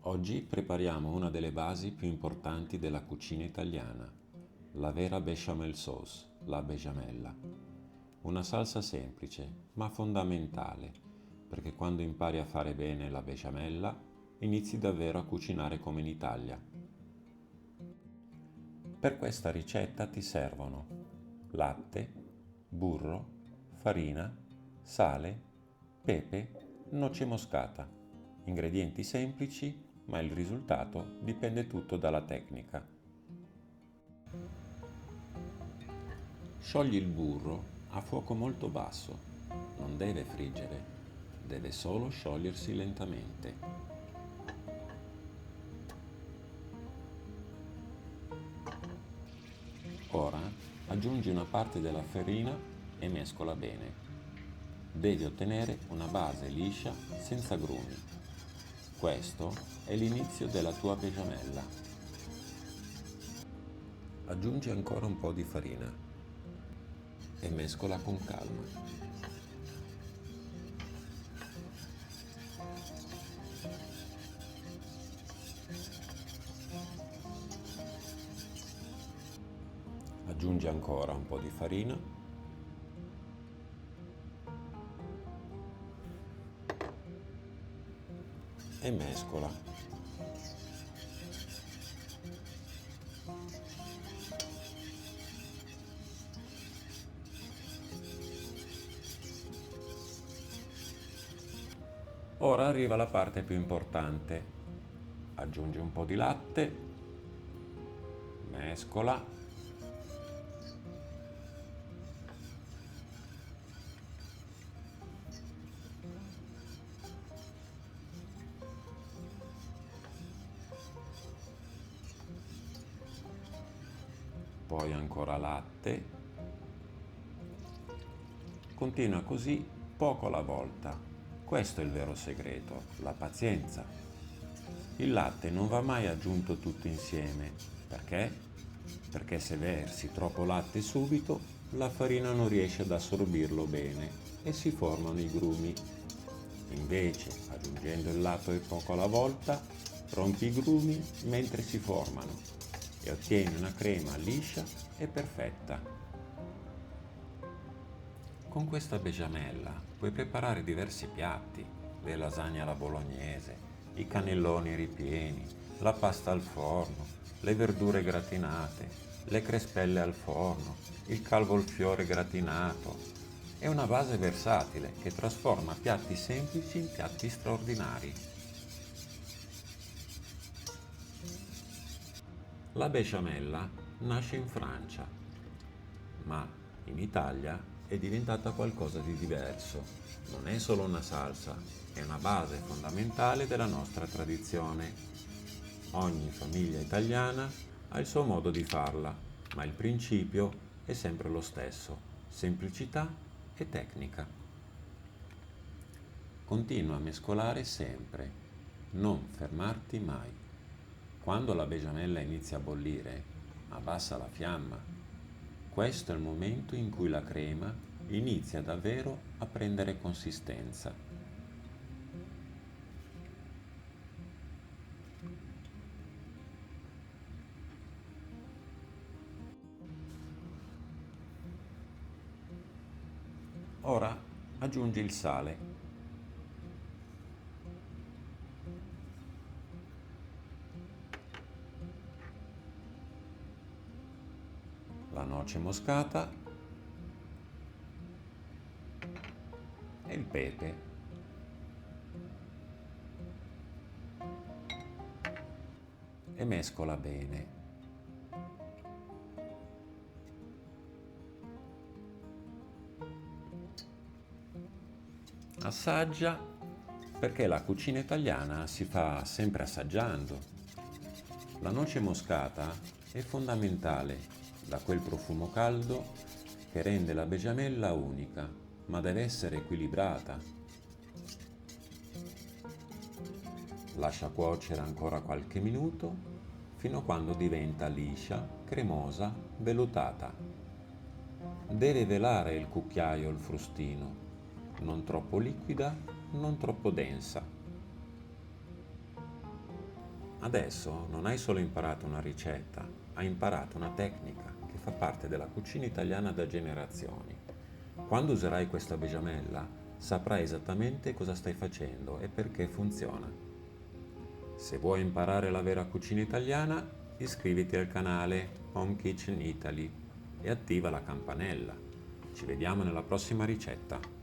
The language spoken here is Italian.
Oggi prepariamo una delle basi più importanti della cucina italiana, la vera bechamel sauce, la besciamella. Una salsa semplice, ma fondamentale, perché quando impari a fare bene la besciamella, inizi davvero a cucinare come in Italia. Per questa ricetta ti servono latte, burro, farina, sale, pepe, noce moscata. Ingredienti semplici, ma il risultato dipende tutto dalla tecnica. Sciogli il burro a fuoco molto basso. Non deve friggere, deve solo sciogliersi lentamente. Ora aggiungi una parte della farina e mescola bene. Devi ottenere una base liscia senza grumi. Questo è l'inizio della tua besciamella. Aggiungi ancora un po' di farina e mescola con calma. Aggiungi ancora un po' di farina e mescola. Ora arriva la parte più importante. Aggiungi un po' di latte, mescola poi ancora latte. Continua così poco alla volta. Questo è il vero segreto, la pazienza. Il latte non va mai aggiunto tutto insieme. Perché? Perché se versi troppo latte subito, la farina non riesce ad assorbirlo bene e si formano i grumi. Invece, aggiungendo il latte poco alla volta, rompi i grumi mentre si formano e ottieni una crema liscia e perfetta. Con questa besciamella puoi preparare diversi piatti, le lasagne alla bolognese, i cannelloni ripieni, la pasta al forno, le verdure gratinate, le crespelle al forno, il cavolfiore gratinato. È una base versatile che trasforma piatti semplici in piatti straordinari. La besciamella nasce in Francia, ma in Italia è diventata qualcosa di diverso. Non è solo una salsa, è una base fondamentale della nostra tradizione. Ogni famiglia italiana ha il suo modo di farla, ma il principio è sempre lo stesso: semplicità e tecnica. Continua a mescolare sempre, non fermarti mai. Quando la besciamella inizia a bollire, abbassa la fiamma. Questo è il momento in cui la crema inizia davvero a prendere consistenza. Ora aggiungi il sale, la noce moscata e il pepe. E mescola bene. Assaggia, perché la cucina italiana si fa sempre assaggiando. La noce moscata è fondamentale, da quel profumo caldo che rende la besciamella unica, ma deve essere equilibrata. Lascia cuocere ancora qualche minuto fino a quando diventa liscia, cremosa, vellutata. Deve velare il cucchiaio o il frustino, non troppo liquida, non troppo densa. Adesso non hai solo imparato una ricetta, hai imparato una tecnica che fa parte della cucina italiana da generazioni. Quando userai questa besciamella, saprai esattamente cosa stai facendo e perché funziona. Se vuoi imparare la vera cucina italiana, iscriviti al canale Home Kitchen Italy e attiva la campanella. Ci vediamo nella prossima ricetta.